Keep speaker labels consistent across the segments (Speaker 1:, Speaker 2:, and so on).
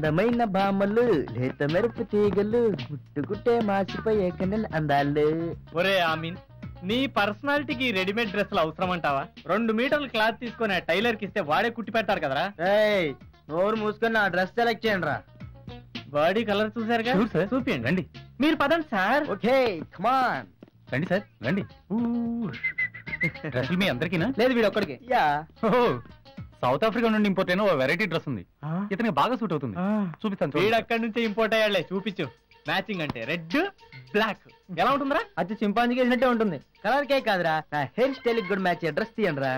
Speaker 1: అందమైన భామలు లేత మెరుపు తీగలు గుట్టుగుట్టే మాసిపోయే కన్నెల అందాలు.
Speaker 2: ఒరే ఆమీన్, నీ పర్సనాలిటీకి రెడీమేడ్ డ్రెస్సులు అవసరం అంటావా? 2 మీటర్లు క్లాత్ తీసుకొని టైలర్ కి ఇస్తే వాడే కుట్టి పెడతారు కదరా.
Speaker 1: నోరు మూసుకొని ఆ డ్రెస్ సెలెక్ట్ చేయండి రా.
Speaker 2: బాడీ కలర్ చూసారుగా, చూపియండి. రండి, మీరు పదండి సార్.
Speaker 1: ఓకే కమాన్,
Speaker 3: రండి సార్ రండి. డ్రెస్సులు మీ అందరికీనా?
Speaker 1: లేదు వీడు ఒక్కడికి.
Speaker 3: సౌత్ ఆఫ్రికా నుండి ఇంపోర్ట్ అయిన వెరైటీ డ్రెస్ ఉంది, ఇతనికి బాగా సూట్ అవుతుంది. చూపిస్తాను.
Speaker 2: వీడు అక్కడి నుంచి ఇంపోర్ట్ అయ్యాడులే, చూపించు. మ్యాచింగ్ అంటే రెడ్ బ్లాక్ ఎలా ఉంటుందిరా?
Speaker 1: అది చింపాంజీకి వేసినట్టే ఉంటుంది. కలర్ కే కాదురా, నా హెయిర్ స్టైల్ కూడా మ్యాచ్ డ్రెస్ తీయండి రా.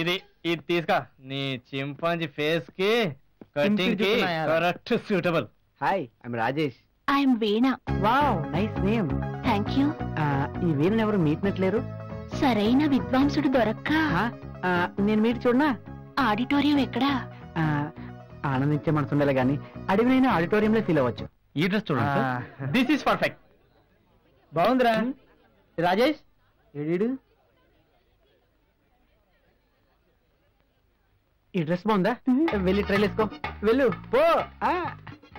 Speaker 2: ఇది ఇది తీసుకో, నీ చింపాంజీ ఫేస్ కి కటింగ్ కి correct suitable.
Speaker 1: Hi, I'm Rajesh.
Speaker 4: I'm veena.
Speaker 1: Wow, nice name.
Speaker 4: Thank you.
Speaker 1: ఈ వీణను ఎవరు మీట్నట్లేరు?
Speaker 4: సరైన విద్వాంసుడు దొరక్క.
Speaker 1: నేను మీట్ చూడనా?
Speaker 4: ఆడిటోరియం ఎక్కడా?
Speaker 1: ఆనందించే మనసు ఉండాలి గానీ అడిగినైనా ఆడిటోరియంలో ఫీల్ అవ్వచ్చు.
Speaker 3: ఈ డ్రెస్ చూడండి,
Speaker 2: దిస్ ఈస్ పర్ఫెక్ట్.
Speaker 1: బాగుందిరా. రాజేష్ ఏడీడు? ఈ డ్రెస్ బాగుందా? వెళ్ళి ట్రైల్ వేసుకో, వెళ్ళు పో.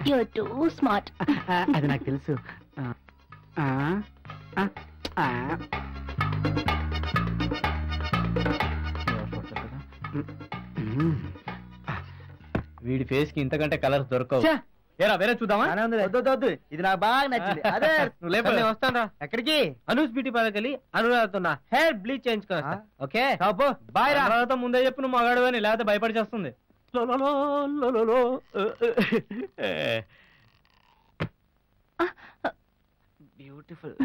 Speaker 4: You're too smart.
Speaker 1: అది నాకు తెలుసు.
Speaker 2: వీడి ఫేస్ కి ఇంతకంటే కలర్స్ దొరకవు. ఏరా వేరే చూద్దామా?
Speaker 1: వద్దు, ఇది నాకు బాగా నచ్చింది. అదే
Speaker 2: నువ్వు లేకపోతే నేను వస్తాను రా.
Speaker 1: ఎక్కడికి?
Speaker 2: అనూస్ బ్యూటీ పార్లర్కి వెళ్ళి అనురాధతో హెయిర్ బ్లీచ్ చేయించుకో. ఓకే
Speaker 1: బాయ్ రా.
Speaker 2: తర్వాత ముందే చెప్పు నువ్వు మగాడు అని, లేకపోతే భయపడి చేస్తుంది.
Speaker 1: బ్యూటిఫుల్.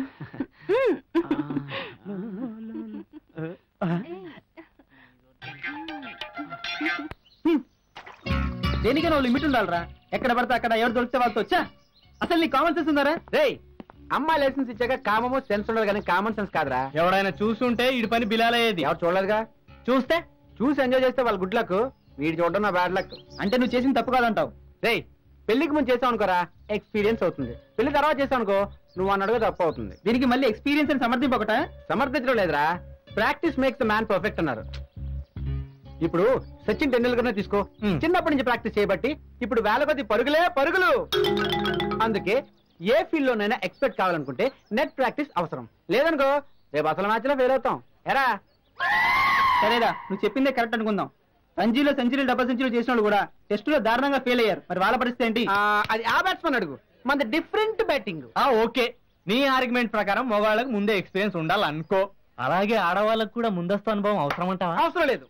Speaker 1: దేనికైనా లిమిట్ ఉండాలరా. ఎక్కడ పడితే అక్కడ ఎవరు దొరికితే వాళ్ళతో వచ్చా. అసలు నీ కామన్ సెన్స్ ఉందారా? రే, అమ్మాయి లైసెన్స్ ఇచ్చాక కామము సెన్స్ ఉండాలి కానీ కామన్ సెన్స్ కాదురా.
Speaker 2: ఎవడైనా చూస్తుంటే ఇడి పని బిలాలయ్యేది.
Speaker 1: ఎవరు చూడలేదుగా. చూసి ఎంజాయ్ చేస్తే వాళ్ళ గుడ్ లక్, వీడి చూడడం నా బ్యాడ్ లక్. అంటే నువ్వు చేసిన తప్పు కాదంటావు. రే, పెళ్లికి ముందు చేసావు అనుకోరా ఎక్స్పీరియన్స్ అవుతుంది. పెళ్లి తర్వాత చేసావు అనుకో నువ్వు అన్నడుగా తప్పు అవుతుంది. దీనికి మళ్ళీ ఎక్స్పీరియన్స్ అని సమర్థింపకట. సమర్థించడం లేదురా, practice makes the man perfect అన్నారు. ఇప్పుడు సచిన్ టెండూల్కర్ తీసుకో, చిన్నప్పటి నుంచి ప్రాక్టీస్ చేయబట్టి ఇప్పుడు వేల కొద్ది పరుగులే పరుగులు. అందుకే ఏ ఫీల్డ్ లోనైనా ఎక్స్పర్ట్ కావాలనుకుంటే నెట్ ప్రాక్టీస్ అవసరం. లేదనుకో రేపు అసలు మ్యాచ్ లో ఫెయిల్ అవుతాం. ఎరా సరేరా, నువ్వు చెప్పిందే కరెక్ట్ అనుకుందాం. రంజీలో సెంచరీలు, డబుల్ సెంచరీలు చేసిన వాళ్ళు కూడా టెస్ట్ లో దారుణంగా ఫెయిల్ అయ్యారు. మరి వాళ్ళ పరిస్థితి ఏంటి? అది ఆ బ్యాట్స్మెన్ అడుగు, మన డిఫరెంట్ బ్యాటింగ్.
Speaker 2: ఓకే, నీ ఆర్గ్యుమెంట్ ప్రకారం మగవాళ్ళకి ముందే ఎక్స్పీరియన్స్ ఉండాలనుకో. అలాగే ఆడవాళ్ళకు కూడా ముందస్తు అనుభవం అవసరం అంటావా?
Speaker 1: అవసరం లేదు.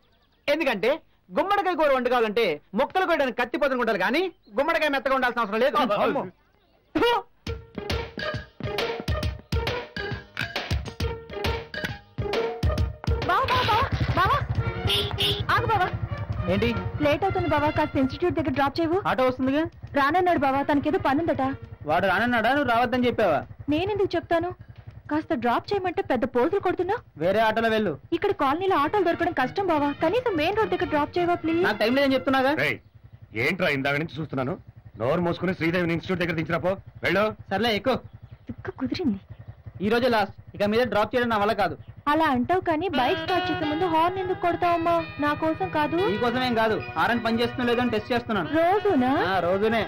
Speaker 1: ఎందుకంటే గుమ్మడికాయ కూర వండుకోవాలంటే మొక్కలు కోయడానికి కత్తి పొదలు ఉండాలి కానీ గుమ్మడికాయ మెత్తగా ఉండాల్సిన అవసరం లేదు. ఏంటి
Speaker 4: లేట్ అవుతుంది బావా, కాస్త ఇన్స్టిట్యూట్ దగ్గర డ్రాప్ చేయవు.
Speaker 1: ఆటో వస్తుందిగా.
Speaker 4: రానన్నాడు బావా, తనకేదో పనుందట.
Speaker 1: వాడు రానన్నాడా? నువ్వు రావద్దని చెప్పావా?
Speaker 4: నేనెందుకు చెప్తాను, కాస్త డ్రాప్ చేయమంటే పెద్ద పోజులు కొడుతున్నా.
Speaker 1: వేరే ఆటోలో వెళ్ళు.
Speaker 4: ఇక్కడ కాలనీలో ఆటోలు దొరకడం కష్టం బావా, కనీసం మెయిన్ రోడ్ దగ్గర డ్రాప్ చేయవా ప్లీజ్.
Speaker 1: నాకు టైం లేదని చెప్తున్నాగా.
Speaker 3: ఏంట్రా ఇందాక నుంచి చూస్తున్నాను, నోరు మూసుకుని శ్రీదేవి ఇన్స్టిట్యూట్ దగ్గర దించిరాపో. వెళ్ళు.
Speaker 1: సర్లే ఎక్కువ.
Speaker 4: కుదిరింది.
Speaker 1: ఈ రోజే లాస్ట్, ఇక మీద డ్రాప్ చేయడం నా వల్ల కాదు.
Speaker 4: అలా అంటావు కానీ బైక్ స్టార్ట్ చేసే ముందు హార్న్ ఎందుకు కొడతావమ్మా? నా కోసం కాదు.
Speaker 1: నీ కోసం ఏం కాదు, హారన్ పని చేస్తున్నా లేదని టెస్ట్ చేస్తున్నాను.
Speaker 4: రోజునా?
Speaker 1: రోజునే.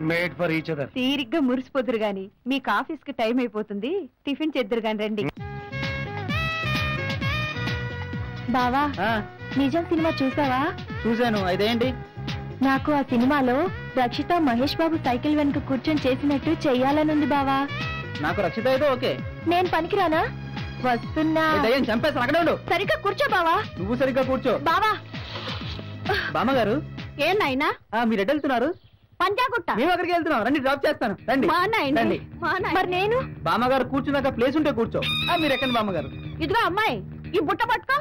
Speaker 3: Made for each other.
Speaker 4: తీరిగ్గా మురిసిపోదురు గాని మీకు ఆఫీస్ కి టైం అయిపోతుంది, టిఫిన్ చేద్దరు గాని రండి. బావా, నిజం సినిమా చూసావా?
Speaker 1: చూశాను. అదేంటి?
Speaker 4: నాకు ఆ సినిమాలో రక్షిత మహేష్ బాబు సైకిల్ వెనుక కూర్చొని చేసినట్టు చెయ్యాలనుంది బావా.
Speaker 1: నాకు రక్షిత అయితే ఓకే.
Speaker 4: నేను పనికిరానా? వస్తున్నా.
Speaker 1: చంపేస్తాను, అక్కడే ఉండు.
Speaker 4: సరిగ్గా కూర్చో బావా.
Speaker 1: నువ్వు సరిగ్గా కూర్చో.
Speaker 4: బావా.
Speaker 1: బామ్మగారు.
Speaker 4: ఏం నాయనా?
Speaker 1: మీరు ఎటు వెళ్తున్నారు?
Speaker 4: పంజాగుట్ట.
Speaker 1: మేము అక్కడికి వెళ్తున్నాం, రండి డ్రాప్ చేస్తాను. రండి.
Speaker 4: మరి నేను?
Speaker 1: బామ్మగారు కూర్చున్నాక ప్లేస్ ఉంటే కూర్చో. మీరు ఎక్కండి బామ్మగారు.
Speaker 4: ఇదిగో అమ్మాయి, ఈ బుట్ట పట్టుకో.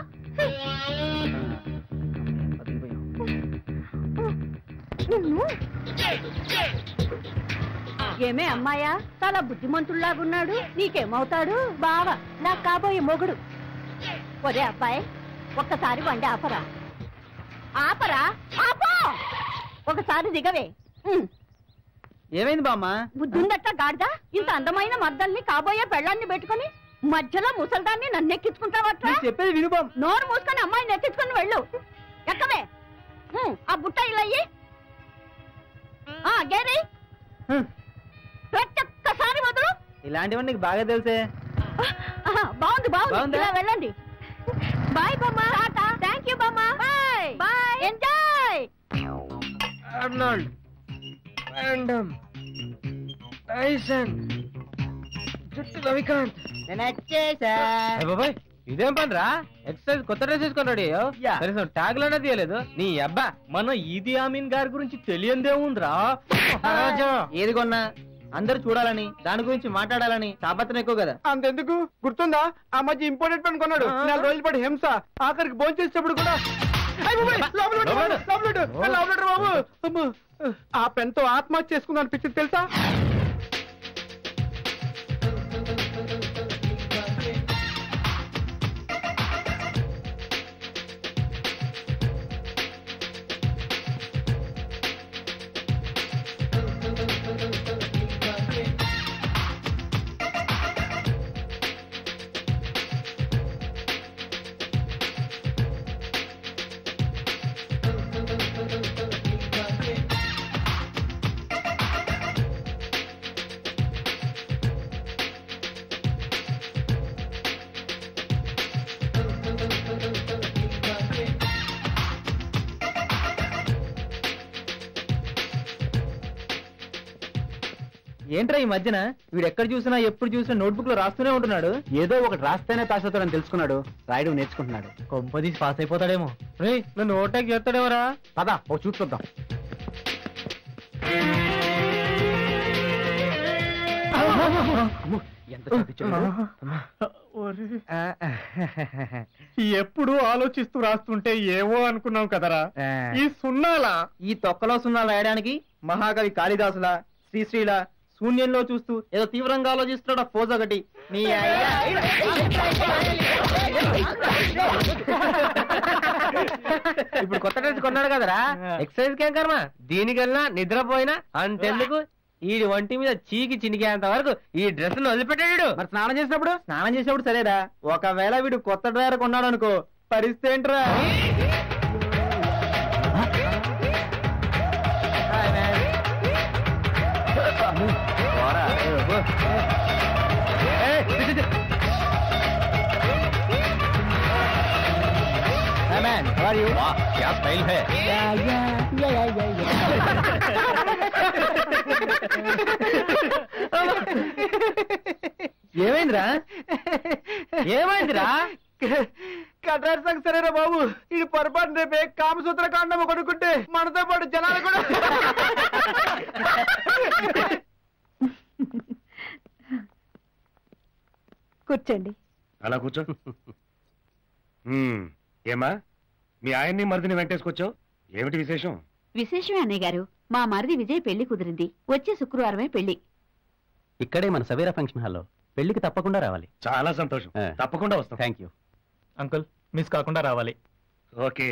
Speaker 4: ఏమే అమ్మాయా, చాలా బుద్ధిమంతుల్లాగున్నాడు, నీకేమవుతాడు? బావా, నాకు కాబోయే మొగుడు. ఒరే అబ్బాయి, ఒక్కసారి వండి ఆపరా. ఆపరా, ఆపో. ఒకసారి దిగవే.
Speaker 1: ఏమైంది బామ్మ?
Speaker 4: బుద్ధుందట్ట గాడిద, ఇంత అందమైన మద్దల్ని కాబోయే పెళ్ళాన్ని పెట్టుకుని
Speaker 5: మధ్యలో ముసల్దాన్ని నన్ను ఎక్కించుకుంటావట్రా?
Speaker 1: చెప్పేది వినుపం.
Speaker 5: నోరు మూసుకొని అమ్మాయిని ఎక్కించుకొని వెళ్ళు. ఎక్కవే. ఆ బుట్ట ఇల్లయ్యి. గేరి ప్రతి ఒక్కసారి వదులు.
Speaker 1: ఇలాంటివన్నీ నీకు బాగా తెలుసే.
Speaker 5: బాగుంది బాగుంది. ఇలా వెళ్ళండి. బాయ్ బామ్మా. టాటా. థ్యాంక్ యూ బామ్మా. Bye bye. Enjoy.
Speaker 1: Arnold, random, Tyson, జుట్టు రవికాంత్. నేను వచ్చేసా. బాబాయ్ ఇదేం పని రా? ఎక్సర్సైజ్ కొత్త డ్రెస్ తీసుకున్నాడు. కనీసం ట్యాగ్ లోనే తీయలేదు నీ అబ్బా.
Speaker 2: మన ఈది ఆమీన్ గారి గురించి తెలియందేముందిరా?
Speaker 1: ఏది కొన్నా అందరు చూడాలని, దాని గురించి మాట్లాడాలని తాపత్రం ఎక్కువ కదా. అంతెందుకు గుర్తుందా, ఆ మధ్య ఇంపోర్టెడ్ పెన్ కొన్నాడు. 4 రోజుల పాటు హింస, ఆఖరికి భోజనం చేసేటప్పుడు కూడా బాబు ఆ పెన్ తో ఆత్మహత్య చేసుకుందాం అనిపించింది తెలుసా? ఏంట్రా ఈ మధ్యన వీడు ఎక్కడ చూసినా ఎప్పుడు చూసినా నోట్బుక్ లో రాస్తూనే ఉంటున్నాడు. ఏదో ఒకటి రాస్తేనే పాస్ అవుతాడని తెలుసుకున్నాడు. రాయడం నేర్చుకుంటున్నాడు. కొంపదీసి పాస్ అయిపోతాడేమో. నన్ను ఓటాకి చేస్తాడేమోరా. పదా ఓ చూద్దాం. ఎంత
Speaker 2: ఎప్పుడు ఆలోచిస్తూ రాస్తుంటే ఏవో అనుకున్నాం కదరా. ఈ సున్నాలా,
Speaker 1: ఈ తొక్కలో సున్నాలు రాయడానికి మహాకవి కాళిదాసులా, శ్రీశ్రీలా శూన్యంలో చూస్తూ ఏదో తీవ్రంగా ఆలోచిస్తున్నాడు. పోజ్ ఒకటి నీ ఇప్పుడు కొత్త డ్రెస్ కొన్నాడు కదరా, ఎక్సర్సైజ్ కేం కర్మ. దీనికల్లా నిద్రపోయినా అంతెందుకు, ఈ ఒంటి మీద చీకి చినికేంత వరకు ఈ డ్రెస్ ను వదిలిపెట్టాడు. మరి స్నానం చేసినప్పుడు సరేరా, ఒకవేళ వీడు కొత్త డ్రైవర్ కొన్నాడు అనుకో, పరిస్థితి ఏంట్రా?
Speaker 3: क्या स्टाइल है?
Speaker 1: ఏమైందిరా? కట్రారు సంగ సరేరా బాబు. ఇది పొరపాటు రేపే కామసూత్ర కాండం కొనుక్కుంటే మనతో పాటు జనాలు కూడా.
Speaker 4: కూర్చోండి.
Speaker 6: అలా కూర్చో. ఏమా మీ ఆయన్ని మరిదిని వెంటేసుకొచ్చావు, ఏమిటి విశేషం?
Speaker 5: విశేషమే అన్నయ్య గారు, మా మరిది విజయ్ పెళ్లి కుదిరింది. వచ్చే శుక్రవారమే పెళ్లి.
Speaker 3: ఇక్కడే మన సవేరా ఫంక్షన్ హాల్లో. పెళ్లికి తప్పకుండా రావాలి.
Speaker 6: చాలా సంతోషం, తప్పకుండా వస్తాం.
Speaker 3: థ్యాంక్ యూ
Speaker 2: అంకుల్, మిస్ కాకుండా రావాలి.
Speaker 6: ఓకే,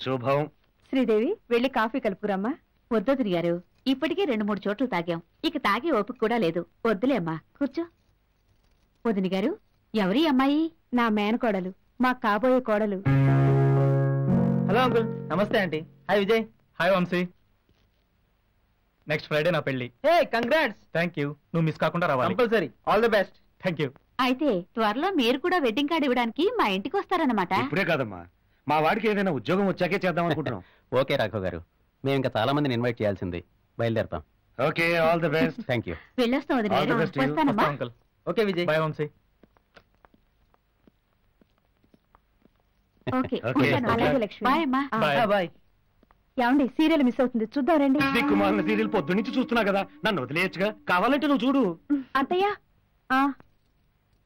Speaker 6: శుభం.
Speaker 4: శ్రీదేవి వెళ్ళి కాఫీ కలుపుకురమ్మా.
Speaker 5: వద్దొదిరి గారు, ఇప్పటికే 2-3 చోట్ల తాగాం. ఇక తాగే ఓపిక కూడా లేదు. వద్దులే అమ్మా, కూర్చో. వదిని గారు, ఎవరి అమ్మాయి?
Speaker 4: నా మేనకోడలు, మా కాబోయే కోడలు.
Speaker 1: Hello uncle. నమస్తే aunty. Hi Vijay.
Speaker 2: Hi Vamsi. Next Friday నా పెళ్లి.
Speaker 1: Hey congrats.
Speaker 2: Thank you. నువ్వు మిస్ కాకుండా రావాలి.
Speaker 1: Compulsory. All the best.
Speaker 2: Thank you.
Speaker 5: అయితే త్వరలో మీరు కూడా వెడ్డింగ్ కార్డు ఇవ్వడానికి మా ఇంటికి వస్తారన్నమాట.
Speaker 6: ఇప్పుడే కాదమ్మా, మా వాడికి ఏదైనా ఉద్యోగం వచ్చాకే చేద్దాం అనుకుంటున్నాం.
Speaker 3: ఓకే రాఘవ్ గారు, మేము ఇంకా చాలా మందిని ఇన్వైట్ చేయాల్సింది. బయలుదేరతాం.
Speaker 6: Okay, all the best.
Speaker 3: Thank you.
Speaker 5: వెళ్ళొస్తాం వదిన
Speaker 6: All the
Speaker 5: గారు.
Speaker 6: best to you.
Speaker 5: వస్తానమ్మా.
Speaker 2: Uncle.
Speaker 1: Okay Vijay.
Speaker 2: Bye Vamsi.
Speaker 5: Okay,
Speaker 6: Okay.
Speaker 5: ఉంటాను.
Speaker 4: అలాగే లక్ష్మి.
Speaker 5: బాయ్ అమ్మా.
Speaker 2: Bye.
Speaker 1: బాయ్.
Speaker 4: ఏమండి, సీరియల్ మిస్ అవుతుంది, చూద్దాం రండి.
Speaker 6: దిక్కుమాలిన సీరియల్ పొద్దు నుంచి చూస్తున్నా కదా, నన్ను వదిలేయచ్చుగా. కావాలంటే నువ్వు చూడు.
Speaker 4: అత్తయ్య,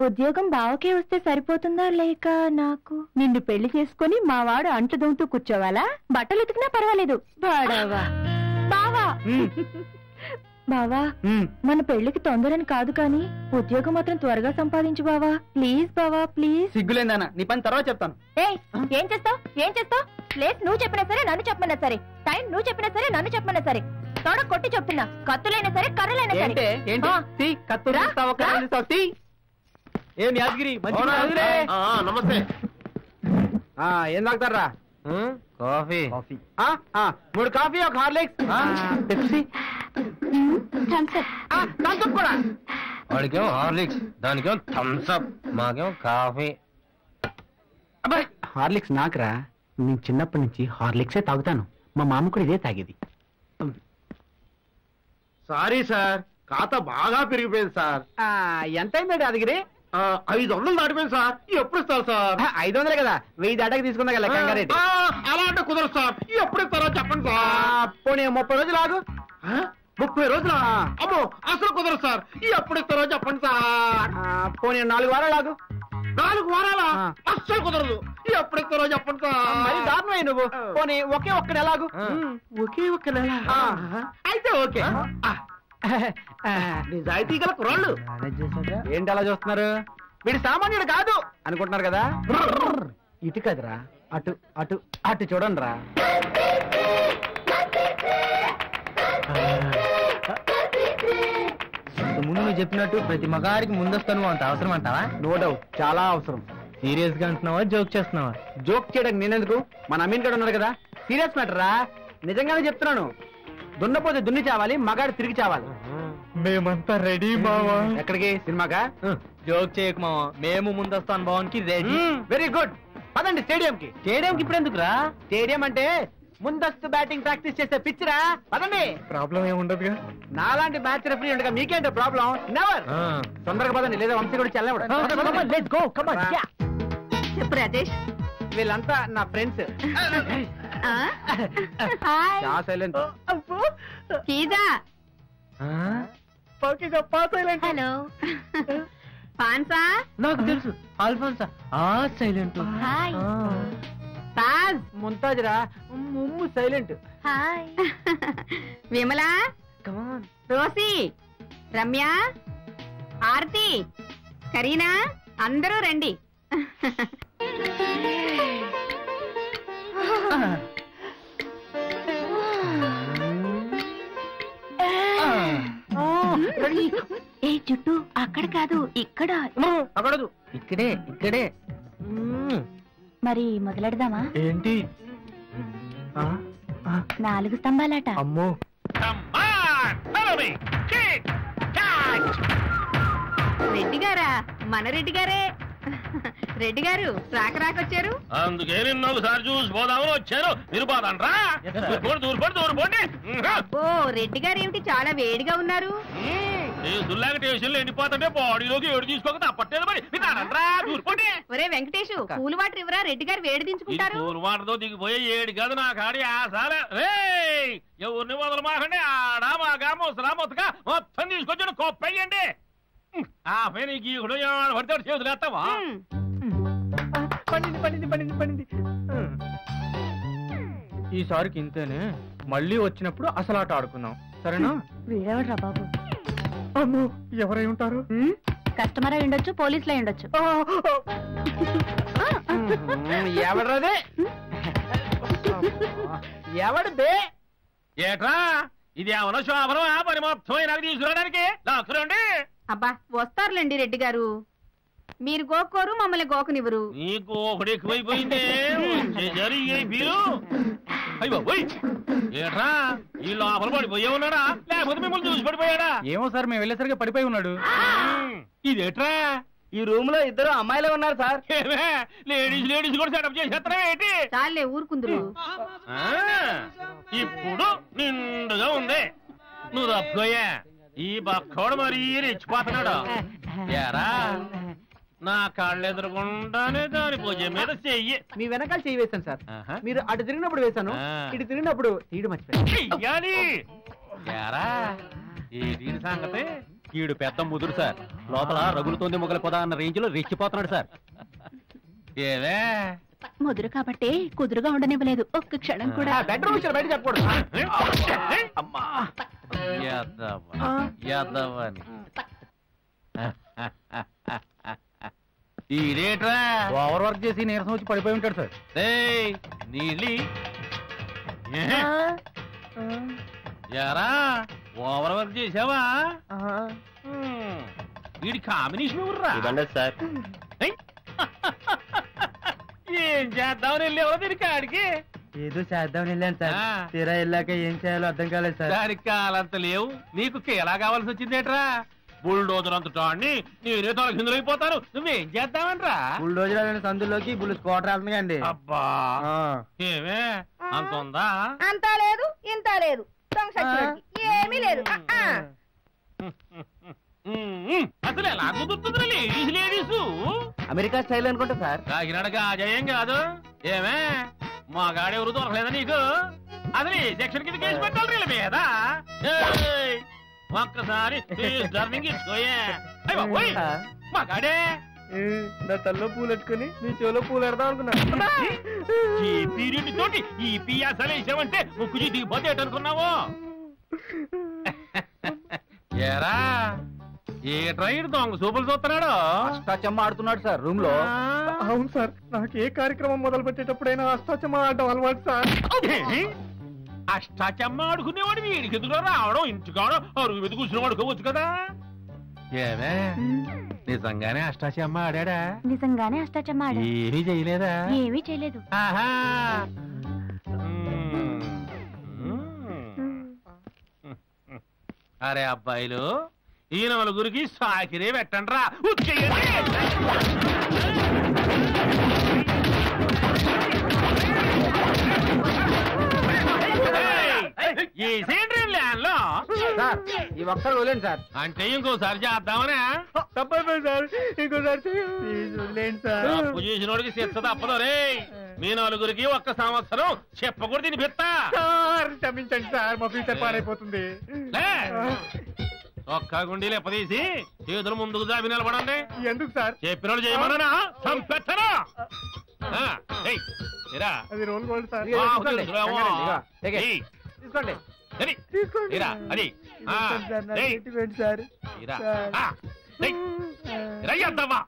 Speaker 4: ఉద్యోగం బావకే వస్తే సరిపోతుందా లేక నాకు? నిన్ను పెళ్లి చేసుకుని మా వాడు అంటు దొంగతూ కూర్చోవాలా? బట్టలు ఉతికినా పర్వాలేదు. బావా బావా, మన పెళ్లికి తొందరని కాదు కానీ ఉద్యోగం మాత్రం త్వరగా సంపాదించు బావా. ప్లీజ్ బావా, ప్లీజ్.
Speaker 1: సిగ్గులేందానా, నీ పని తర్వాత చెప్తాను.
Speaker 4: ఏం చేస్తావు? ప్లేస్ నువ్వు చెప్పినా సరే, నన్ను చెప్పమన్నా సరే, టైం నువ్వు చెప్పినా సరే, నన్ను చెప్పమన్నా సరే, తోడ కొట్టి చెప్తున్నా, కత్తులైనా సరే, కర్రలైనా సరే.
Speaker 1: ఏంటి
Speaker 4: ఆ.
Speaker 1: తీ, కత్తులు
Speaker 4: రా,
Speaker 1: తీస్తావా, కర్రలు తీస్తావా? తీ.
Speaker 2: ఏం యాదగిరి
Speaker 6: నమస్తే.
Speaker 1: ఏం తాగుతారా?
Speaker 3: Coffee.
Speaker 1: 3 coffee, 1 Horlicks, Pepsi, Thums కూడా.
Speaker 3: వాడికేమో హార్లిక్స్, దానికేమో థమ్స్ అప్, మాకేమో కాఫీ.
Speaker 1: అబ్బాయి హార్లిక్స్ నాకురా. నేను చిన్నప్పటి నుంచి హార్లిక్సే తాగుతాను. మా మామ కూడా ఇదే తాగేది.
Speaker 6: సారీ సార్, ఖాతా బాగా పెరిగిపోయింది సార్.
Speaker 1: ఎంతైందండి యాదగిరి?
Speaker 6: 500 దాటిపోయింది సార్. ఎప్పుడు ఇస్తారు సార్?
Speaker 1: 500 కదా, 1000 దాటాకి తీసుకుందా కదా కంగారెడ్డి.
Speaker 6: అలా అంటే కుదరదు సార్. ఎప్పుడు ఇస్తారో చెప్పండి సార్.
Speaker 1: పోనీ 30 రోజులు ఆగు.
Speaker 6: 30 రోజులా? అమ్మో, అసలు కుదరదు సార్. ఎప్పుడు ఇస్తారో చెప్పండి సార్.
Speaker 1: పోనీ 4 వారాలు ఆగు.
Speaker 6: 4 వారాలా? అస్సలు కుదరదు. ఎప్పుడు ఇస్తారో చెప్పండి
Speaker 1: మరి
Speaker 6: సార్.
Speaker 1: దారుణమే నువ్వు. పోనీ ఒకే ఒక్క నెల ఆగు.
Speaker 6: ఒకే ఒక్క నెల?
Speaker 1: అయితే ఓకే.
Speaker 6: నిజాయితీ గల కుర్రాళ్ళు.
Speaker 1: ఏంటి అలా చూస్తున్నారు? వీడు సామాన్యుడు కాదు అనుకుంటున్నారు కదా. ఇటు కదరా, అటు అటు అటు చూడండి రా.
Speaker 2: ముందు నువ్వు చెప్పినట్టు ప్రతి మగాడికి ముందొస్తాను అంత అవసరం అంటావా?
Speaker 1: నో డౌట్, చాలా అవసరం.
Speaker 2: సీరియస్ గా అంటున్నావా, జోక్ చేస్తున్నావా?
Speaker 1: జోక్ చేయడానికి నేనెందుకు? మన అమీన్ గడు ఉన్నారు కదా. సీరియస్ మ్యాటర్ రా, నిజంగానే చెప్తున్నాను. దున్నపోతే దున్ని చావాలి, మగాడు తిరిగి చావాలి.
Speaker 2: మేమంతా రెడీ మావా.
Speaker 1: ఎక్కడికి? సినిమాకా?
Speaker 2: జోక్ చేయకు మావా, మేము ముందొస్తాను భవన్కి రెడీ.
Speaker 1: వెరీ గుడ్, పదండి స్టేడియంకి.
Speaker 2: స్టేడియంకి ఇప్పుడు ఎందుకురా?
Speaker 1: స్టేడియం అంటే ముందస్తు బ్యాటింగ్ ప్రాక్టీస్ చేసే పిచ్చిరా. పదండి.
Speaker 2: ప్రాబ్లం ఏముండదుగా.
Speaker 1: నాలాంటి మ్యాచ్ రెఫరీ ఉండగా మీకేంటో ప్రాబ్లం? నెవర్. తొందరగా పదండి, లేదా వంశీ కూడా చెల్లెవడు.
Speaker 2: Let's go, come on.
Speaker 5: చెప్పు రాజేష్.
Speaker 1: వీళ్ళంతా నా ఫ్రెండ్స్. సైలెంట్.
Speaker 5: కీజా. హలో పాన్సా.
Speaker 2: నాకు తెలుసు, ఆల్ఫోన్సా. సైలెంట్.
Speaker 5: హాయ్ తాజ్.
Speaker 1: ముంతాజ్ రా, ముమ్ము సైలెంట్.
Speaker 5: హాయ్ విమలా, రోసి, రమ్య, ఆర్తి, కరీనా, అందరూ రండి. ఏ చుట్టూ అక్కడ కాదు, ఇక్కడ.
Speaker 2: అక్కడదు, ఇక్కడే ఇక్కడే.
Speaker 4: మరి మొదలెడదామా?
Speaker 2: ఏంటి?
Speaker 4: 4 స్తంభాలాట.
Speaker 2: అమ్మో.
Speaker 5: రెడ్డి గారా? మన రెడ్డి గారే. రెడ్డి గారు రాకొచ్చారు.
Speaker 6: అందుకే నిన్న ఒకసారి చూసి పోదామని వచ్చారు. మీరు పోదండ్రా. దూరపడి.
Speaker 5: ఓ రెడ్డి గారు ఏమిటి చాలా వేడిగా ఉన్నారు?
Speaker 6: దుల్లాగా టేషన్లు ఎండిపోతుంటే బాడీలోకి ఏడు తీసుకోక తప్పట్లేదు. మరి విధానండ్రా, దూరపడి.
Speaker 5: ఒరే వెంకటేష్, కూల్ వాటర్ ఇవ్వరా, రెడ్డి గారు వేడి దించుకుంటారు.
Speaker 6: కూల్ వాటర్తో దిగిపోయే ఏడు కాదు నా కాడి ఆసాలే. ఎవరిని వదలు మాకండి. ఆడా మాగా ముసలా ముసగా మొత్తం తీసుకొచ్చి కొప్పయ్యండి. ఆ పైన గీకుడు పడితే చేతులు వేస్తావా?
Speaker 2: పండింది. ఈసారికి ఇంతేనే. మళ్ళీ వచ్చినప్పుడు అసలు ఆట ఆడుకుందాం, సరేనా?
Speaker 4: వీడెవడ్రా బాబు?
Speaker 2: అమ్మో, ఎవరై ఉంటారు?
Speaker 4: కస్టమర్ అయి ఉండొచ్చు, పోలీసులు అయి ఉండొచ్చు.
Speaker 1: ఎవడ్రదే? ఎవడు బే?
Speaker 6: ఏట్రా ఇది ఏమన్నా శోభనమా? పని మొత్తం నాకు తీసుకురావడానికి లాక్కురండి.
Speaker 5: అబ్బా వస్తారులేండి రెడ్డి గారు. మీరు గోకోరు, మమ్మల్ని గోకనివ్వరు.
Speaker 6: నీకు ఒకటి ఎక్కువైపోయింది. ఏట్రా ఈ లోపల పడిపోయే ఉన్నాడా, లేకపోతే మిమ్మల్ని చూసి పడిపోయాడా?
Speaker 3: ఏమో సార్, మేము వెళ్ళేసరికి పడిపోయి ఉన్నాడు.
Speaker 6: ఇదేట్రా?
Speaker 2: ఈ రూమ్ లో 2 అమ్మాయిలే ఉన్నారు సార్.
Speaker 6: లేడీస్ కూడా సెటప్ చేసేస్తారా ఏంటి?
Speaker 5: చాలే ఊరుకుందరు.
Speaker 6: ఇప్పుడు నిండుగా ఉంది. నువ్వు తప్పుకోయా. ఈ బక్కోడు మరీ రెచ్చిపోతున్నాడు. ఎరా నా కాళ్ళు ఎదురుకుండానే దాని భుజం మీద చెయ్యి.
Speaker 1: మీ వెనకాల చెయ్యి వేశాను సార్. మీరు అటు తిరిగినప్పుడు వేశాను, ఇటు తిరిగినప్పుడు తీయడం మర్చిపోయాను.
Speaker 6: ఎరా ఈ సంగతి?
Speaker 3: ఈడు పెద్ద ముదురు సార్, లోపల రగులుతోంది మొగల పొద అన్న రేంజ్ లో రెచ్చిపోతున్నాడు సార్.
Speaker 6: ఏవే
Speaker 4: ముదురు కాబట్టి కుదురుగా ఉండనివ్వలేదు ఒక్క క్షణం కూడా.
Speaker 1: బెడ్రూమ్ విషయాలు బయట చెప్పకూడదు.
Speaker 6: యాదవని ఈడేట్రా
Speaker 3: ఓవర్ వర్క్ చేసి నీరసం వచ్చి పడిపోయి ఉంటాడు సార్.
Speaker 6: నీళ్ళి ఎరా ఓవర్ వర్క్ చేసావా? వీడి కాంబినేషన్ ఎవర్రా
Speaker 1: సార్
Speaker 6: ఏం చేద్దామని వెళ్ళేవరా దీనికి ఆడికి
Speaker 1: ఏదో చేద్దాం వెళ్ళాను సార్ తీరా వెళ్ళాక ఏం చేయాలో అర్థం కాలేదు సార్
Speaker 6: దానికి కాలంత లేవు నీకు ఎలా కావాల్సి వచ్చిందేట్రా బుల్డోజర్ అంత టాన్ని నేనే తల కిందలైపోతాను నువ్వేం చేద్దామనరా
Speaker 1: బుల్డోజర్ సందులోకి బుల్ స్క్వాటర్ వెళ్తున్నాయండి.
Speaker 6: అబ్బా ఏమే అంత ఉందా
Speaker 7: అంతా లేదు ఇంత లేదు ఏమీ లేదు
Speaker 6: అసలు ఎలా కుదురుతుంది లేడీస్
Speaker 1: అమెరికా స్టైల్ అనుకుంటా సార్.
Speaker 6: కాకినాడగా అజయం కాదు ఏమే మా గాడెవరు దొరకలేదా నీకు అసలు సెక్షన్ కింద కేసు పెట్టాలి వీళ్ళ మీద ఒక్కసారి మా గాడే
Speaker 1: నా తల్లో పూలు పెట్టుకుని నీ చెవులో పూలు పెడదాం అనుకున్నా.
Speaker 6: ఈ పీరియడ్ తోటి ఈ పియాసలు వేసామంటే ముక్కుజీ దిగిపోతే అనుకున్నావు ఏరా ఏ ట్రైన్ దొంగ సూపులు చూస్తున్నాడు
Speaker 1: అష్టాచమ్మ ఆడుతున్నాడు సార్ రూమ్ లో. అవును సార్ నాకు ఏ కార్యక్రమం మొదలు పెట్టేటప్పుడైనా అష్టాచమ్మ ఆడటం అలవాటు సార్.
Speaker 6: అష్టాచమ్మ ఆడుకునేవాడు వీడికి ఎదురు రావడం ఇంటికాడో అరుగు మీద కూర్చుని వాడుకోవచ్చు కదా ఏమే నిజంగానే అష్టాచమ్మ ఆడా
Speaker 4: నిజంగానే అష్టాచమ్మ ఆడా
Speaker 6: ఏమీ చేయలేదా
Speaker 4: ఏమీ చేయలేదు.
Speaker 6: ఆహా అరే అబ్బాయిలు ఈ నలుగురికి సాకిరే పెట్టండి రా
Speaker 1: సార్ ఈ ఒక్కరు వదిలేండి సార్.
Speaker 6: అంటే ఇంకోసారి చేద్దామనే
Speaker 1: తప్పైపోయింది సార్ ఇంకోసారి వదిలేండి సార్.
Speaker 6: తప్పు చేసినోడికి శిక్ష తప్పదు రే మీ నలుగురికి ఒక్క సంవత్సరం చెప్పకూడదు దీని పెత్తా
Speaker 1: సార్ క్షమించండి సార్ మా ఫ్యూచర్ పాడైపోతుంది.
Speaker 6: ఒక్క గుండీ లేపదీసి చేతులు ముందుకు జాబి నిలబడండి.
Speaker 1: ఎందుకు సార్?
Speaker 6: చెప్పినోడు చేయమన్నా చంపెట్టరా
Speaker 1: అది రోల్ గోల్డ్ సార్.
Speaker 6: తీసుకోండి అది
Speaker 1: సార్